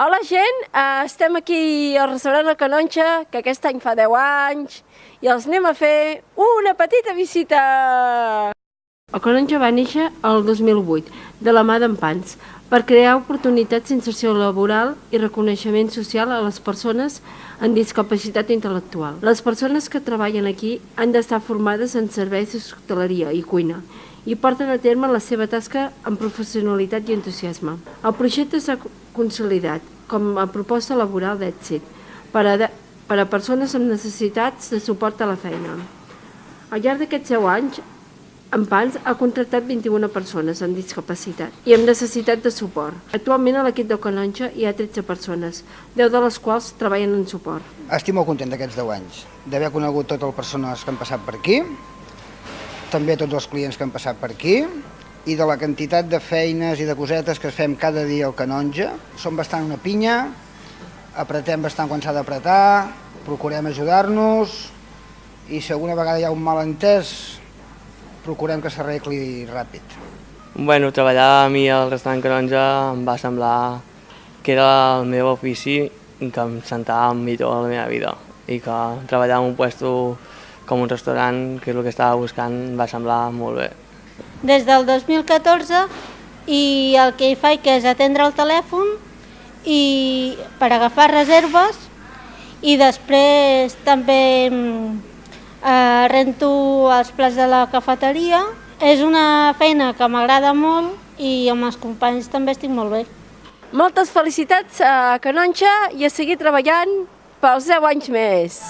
Hola gent, estem aquí al restaurant La Canonja, que aquest any fa 10 anys, i els anem a fer una petita visita. El Canonja va néixer el 2008, de la mà d'en Pans, per crear oportunitats d'inserció laboral i reconeixement social a les persones amb discapacitat intel·lectual. Les persones que treballen aquí han d'estar formades en serveis d'hostaleria i cuina i porten a terme la seva tasca amb professionalitat i entusiasme. El projecte s'ha consolidat com a proposta laboral d'èxit per a persones amb necessitats de suport a la feina. Al llarg d'aquests 10 anys, en Pans ha contractat 21 persones amb discapacitat i amb necessitat de suport. Actualment a l'equip del Canonja hi ha 13 persones, 10 de les quals treballen en suport. Estic molt content d'aquests 10 anys, d'haver conegut totes les persones que han passat per aquí, també tots els clients que han passat per aquí, i de la quantitat de feines i de cosetes que fem cada dia al Canonja. Som bastant una pinya, apretem bastant quan s'ha d'apretar, procurem ajudar-nos, i si alguna vegada hi ha un malentès, procurem que s'arregli ràpid. Bueno, treballar a mi al restaurant Canonja em va semblar que era el meu ofici i que em sentava millor a la meva vida, i que treballar en un puesto com un restaurant, que és el que estava buscant, em va semblar molt bé. Des del 2014 i el que hi faig és atendre el telèfon i per agafar reserves, i després també rento els plats de la cafeteria. És una feina que m'agrada molt i amb els companys també estic molt bé. Moltes felicitats a Canonja i a seguir treballant pels 10 anys més.